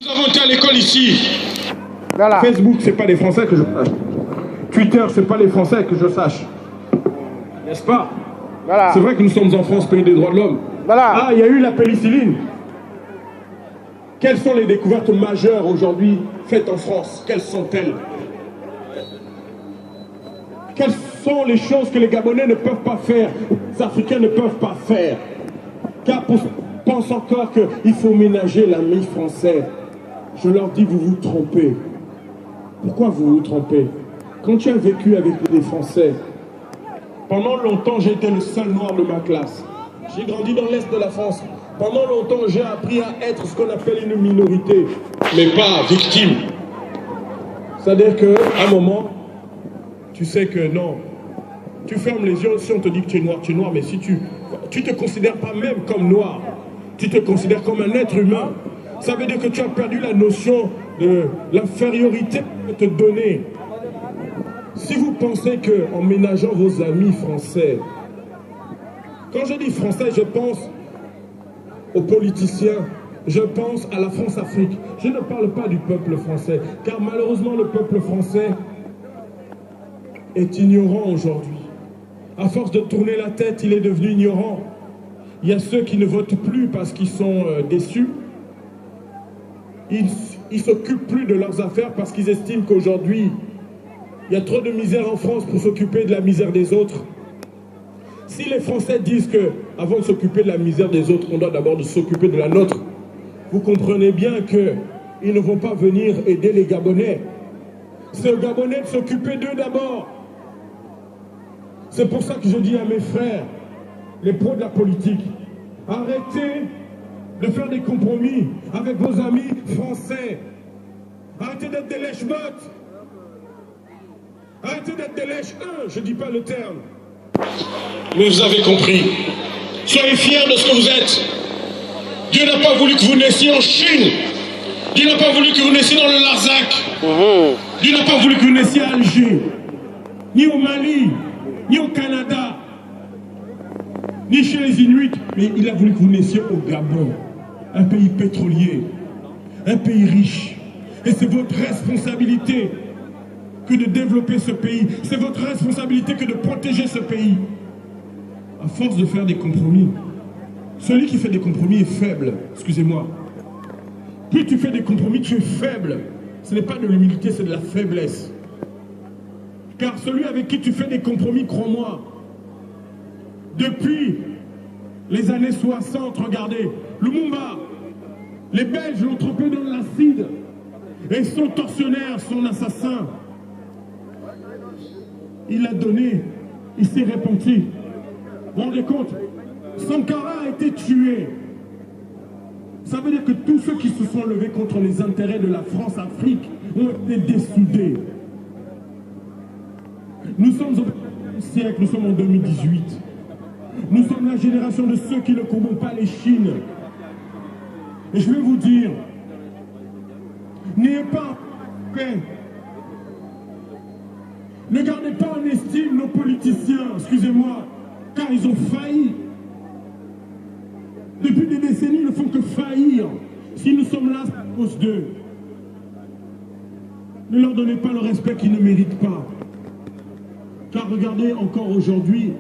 Nous avons été à l'école ici. Voilà. Facebook, c'est pas les Français que je sache. Twitter, c'est pas les Français que je sache. N'est-ce pas? Voilà. C'est vrai que nous sommes en France, pays des droits de l'homme. Voilà. Ah, il y a eu la pénicilline. Quelles sont les découvertes majeures aujourd'hui faites en France? Quelles sont-elles? Quelles sont les choses que les Gabonais ne peuvent pas faire, les Africains ne peuvent pas faire? Car pensent encore qu'il faut ménager l'ami français. Je leur dis, vous vous trompez. Pourquoi vous vous trompez? Quand tu as vécu avec des Français, pendant longtemps j'étais le seul noir de ma classe. J'ai grandi dans l'Est de la France. Pendant longtemps j'ai appris à être ce qu'on appelle une minorité, mais pas victime. C'est-à-dire qu'à un moment, tu sais que non, tu fermes les yeux, si on te dit que tu es noir, mais si tu te considères pas même comme noir, tu te considères comme un être humain, ça veut dire que tu as perdu la notion de l'infériorité que te donner. Si vous pensez qu'en ménageant vos amis français, quand je dis français, je pense aux politiciens, je pense à la France-Afrique. Je ne parle pas du peuple français, car malheureusement le peuple français est ignorant aujourd'hui. À force de tourner la tête, il est devenu ignorant. Il y a ceux qui ne votent plus parce qu'ils sont déçus. Ils ne s'occupent plus de leurs affaires parce qu'ils estiment qu'aujourd'hui, il y a trop de misère en France pour s'occuper de la misère des autres. Si les Français disent qu'avant de s'occuper de la misère des autres, on doit d'abord s'occuper de la nôtre, vous comprenez bien qu'ils ne vont pas venir aider les Gabonais. C'est aux Gabonais de s'occuper d'eux d'abord. C'est pour ça que je dis à mes frères, les pros de la politique, arrêtez de faire des compromis avec vos amis français. Arrêtez d'être des lèche-bottes. Arrêtez d'être des lèche-uns, je ne dis pas le terme. Mais vous avez compris. Soyez fiers de ce que vous êtes. Dieu n'a pas voulu que vous naissiez en Chine. Dieu n'a pas voulu que vous naissiez dans le Larzac. Dieu n'a pas voulu que vous naissiez à Alger, ni au Mali, ni au Canada, ni chez les Inuits, mais il a voulu que vous naissiez au Gabon, un pays pétrolier, un pays riche. Et c'est votre responsabilité que de développer ce pays. C'est votre responsabilité que de protéger ce pays. À force de faire des compromis, celui qui fait des compromis est faible, excusez-moi. Plus tu fais des compromis, tu es faible. Ce n'est pas de l'humilité, c'est de la faiblesse. Car celui avec qui tu fais des compromis, crois-moi, depuis les années 60, regardez, Lumumba, les Belges l'ont trempé dans l'acide, et son tortionnaire, son assassin, il a donné, il s'est repenti. Vous vous rendez compte? Sankara a été tué. Ça veut dire que tous ceux qui se sont levés contre les intérêts de la France-Afrique ont été dessoudés. Nous sommes au siècle, nous sommes en 2018. Nous sommes la génération de ceux qui ne combattent pas les Chines. Et je vais vous dire, n'ayez pas paix. Ne gardez pas en estime nos politiciens, excusez-moi, car ils ont failli. Depuis des décennies, ils ne font que faillir. Si nous sommes là, c'est à cause d'eux. Ne leur donnez pas le respect qu'ils ne méritent pas. Car regardez, encore aujourd'hui,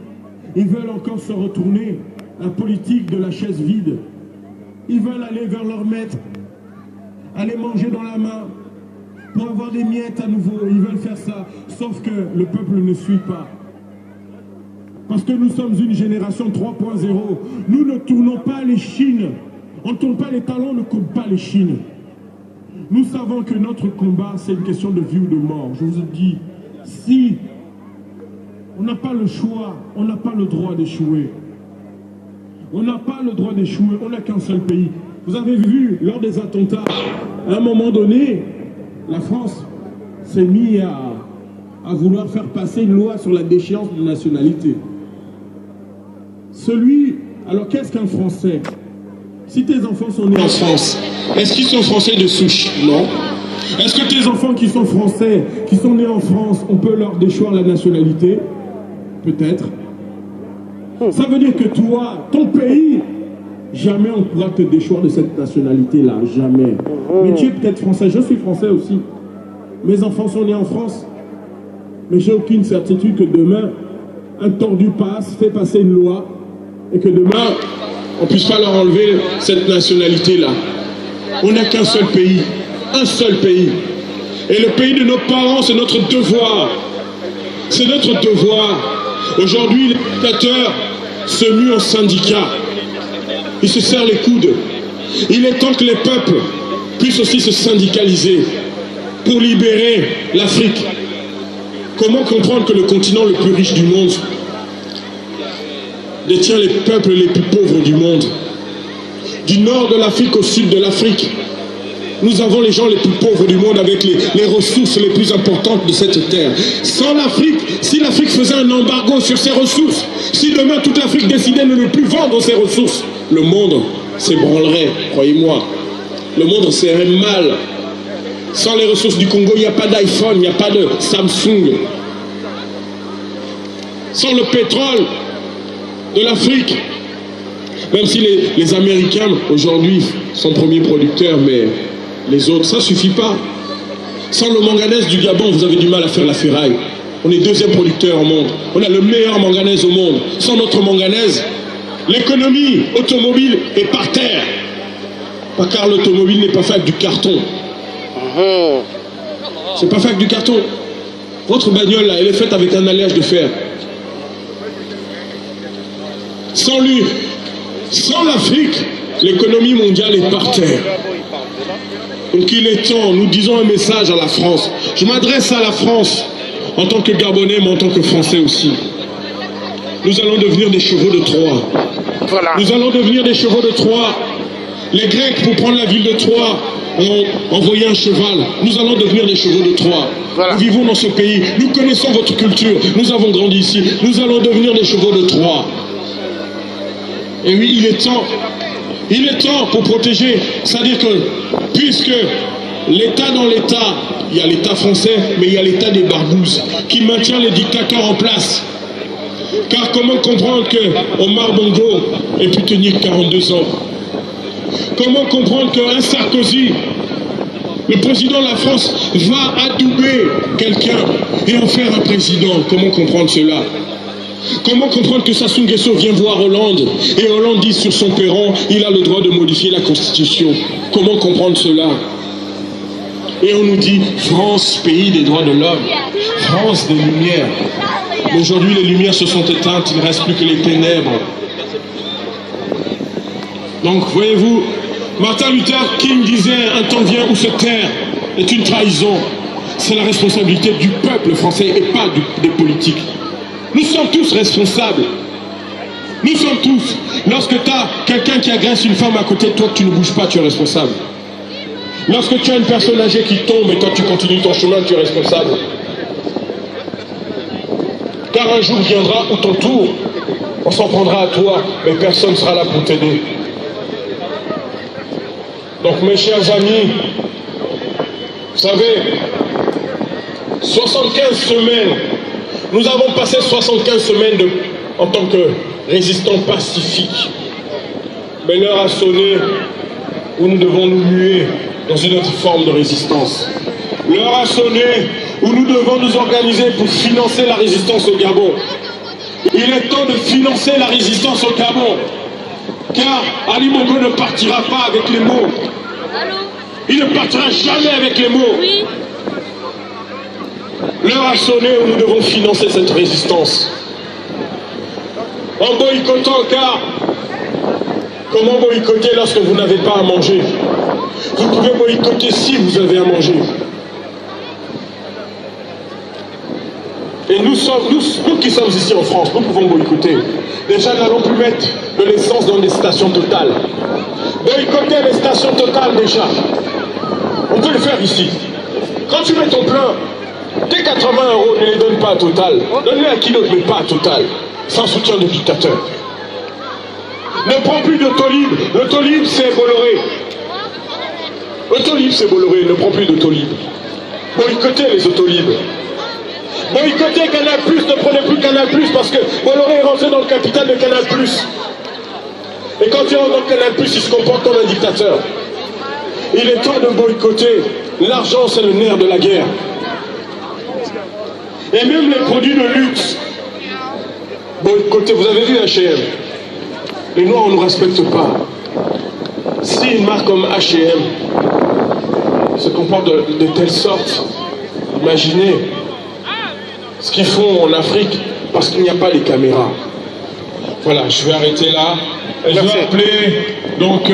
ils veulent encore se retourner, la politique de la chaise vide. Ils veulent aller vers leur maître, aller manger dans la main, pour avoir des miettes à nouveau. Ils veulent faire ça, sauf que le peuple ne suit pas. Parce que nous sommes une génération 3.0. Nous ne tournons pas les chines. On ne tourne pas les talons, on ne coupe pas les chines. Nous savons que notre combat, c'est une question de vie ou de mort. Je vous dis, si on n'a pas le choix, on n'a pas le droit d'échouer. On n'a pas le droit d'échouer, on n'a qu'un seul pays. Vous avez vu, lors des attentats, à un moment donné, la France s'est mise à vouloir faire passer une loi sur la déchéance de nationalité. Alors qu'est-ce qu'un Français? Si tes enfants sont nés en France, est-ce qu'ils sont Français de souche? Non. Est-ce que tes enfants qui sont Français, qui sont nés en France, on peut leur déchoir la nationalité? Peut-être. Ça veut dire que toi, ton pays, Jamais on pourra te déchoir de cette nationalité-là, jamais. Mais tu es peut-être français, je suis français aussi. Mes enfants sont nés en France. Mais j'ai aucune certitude que demain, un tordu passe, fait passer une loi, et que demain, on ne puisse pas leur enlever cette nationalité-là. On n'a qu'un seul pays, un seul pays. Et le pays de nos parents, c'est notre devoir. C'est notre devoir. Aujourd'hui, les dictateurs se muent en syndicats. Ils se serrent les coudes. Il est temps que les peuples puissent aussi se syndicaliser pour libérer l'Afrique. Comment comprendre que le continent le plus riche du monde détient les peuples les plus pauvres du monde? Du nord de l'Afrique au sud de l'Afrique, nous avons les gens les plus pauvres du monde avec les ressources les plus importantes de cette terre. Sans l'Afrique, si l'Afrique faisait un embargo sur ses ressources, si demain toute l'Afrique décidait de ne plus vendre ses ressources, le monde s'ébranlerait, croyez-moi. Le monde serait mal. Sans les ressources du Congo, il n'y a pas d'iPhone, il n'y a pas de Samsung. Sans le pétrole de l'Afrique, même si les Américains aujourd'hui sont premiers producteurs, mais les autres, ça ne suffit pas. Sans le manganèse du Gabon, vous avez du mal à faire la ferraille. On est deuxième producteur au monde. On a le meilleur manganèse au monde. Sans notre manganèse, l'économie automobile est par terre. Pas car l'automobile n'est pas fait avec du carton. C'est pas fait avec du carton. Votre bagnole là, elle est faite avec un alliage de fer. Sans lui, sans l'Afrique, l'économie mondiale est par terre. Donc il est temps, nous disons un message à la France. Je m'adresse à la France en tant que Gabonais, mais en tant que Français aussi. Nous allons devenir des chevaux de Troie. Voilà. Nous allons devenir des chevaux de Troie. Les Grecs, pour prendre la ville de Troie, ont envoyé un cheval. Nous allons devenir des chevaux de Troie. Voilà. Nous vivons dans ce pays. Nous connaissons votre culture. Nous avons grandi ici. Nous allons devenir des chevaux de Troie. Et oui, il est temps. Il est temps pour protéger. C'est-à-dire que, puisque l'État dans l'État, il y a l'État français, mais il y a l'État des barbouzes, qui maintient les dictateurs en place. Car comment comprendre que Omar Bongo ait pu tenir 42 ans? Comment comprendre qu'un Sarkozy, le président de la France, va adouber quelqu'un et en faire un président? Comment comprendre cela? Comment comprendre que Sassou Nguesso vient voir Hollande et Hollande dit sur son perron, il a le droit de modifier la Constitution? Comment comprendre cela? Et on nous dit, France, pays des droits de l'homme, France des lumières. Mais aujourd'hui, les lumières se sont éteintes, il ne reste plus que les ténèbres. Donc, voyez-vous, Martin Luther King disait, un temps vient où se taire est une trahison. C'est la responsabilité du peuple français et pas des politiques. Nous sommes tous responsables. Nous sommes tous. Lorsque tu as quelqu'un qui agresse une femme à côté de toi, que tu ne bouges pas, tu es responsable. Lorsque tu as une personne âgée qui tombe et toi tu continues ton chemin, tu es responsable. Car un jour viendra où ton tour, on s'en prendra à toi, mais personne ne sera là pour t'aider. Donc mes chers amis, vous savez, 75 semaines, nous avons passé 75 semaines en tant que résistants pacifiques. Mais l'heure a sonné où nous devons nous muer dans une autre forme de résistance. L'heure a sonné où nous devons nous organiser pour financer la résistance au Gabon. Il est temps de financer la résistance au Gabon. Car Ali Bongo ne partira pas avec les mots. Il ne partira jamais avec les mots. Oui. L'heure a sonné où nous devons financer cette résistance. En boycottant, car comment boycotter lorsque vous n'avez pas à manger? Vous pouvez boycotter si vous avez à manger. Et nous qui sommes ici en France, nous pouvons boycotter. Déjà, nous n'allons plus mettre de l'essence dans des stations Total. Boycotter les stations Total déjà. On peut le faire ici. Quand tu mets ton plein, tes 80 €, ne les donne pas à Total. Donne-les à qui d'autre, mais pas à Total. Sans soutien de dictateur. Ne prends plus d'Autolib. L'Autolib, c'est Bolloré. Autolib, c'est Bolloré. Ne prends plus d'Autolib. Boycottez les Autolib. Boycottez Canal+, ne prenez plus Canal+, parce que Bolloré est rentré dans le capital de Canal+. Et quand il rentre dans Canal+, il se comporte comme un dictateur. Il est temps de boycotter. L'argent, c'est le nerf de la guerre. Et même les produits de luxe. Boycotter. Vous avez vu H&M. Les Noirs, on ne nous respecte pas. Si une marque comme H&M se comporte de telle sorte, imaginez ce qu'ils font en Afrique parce qu'il n'y a pas les caméras. Voilà, je vais arrêter là. Et je vais appeler donc...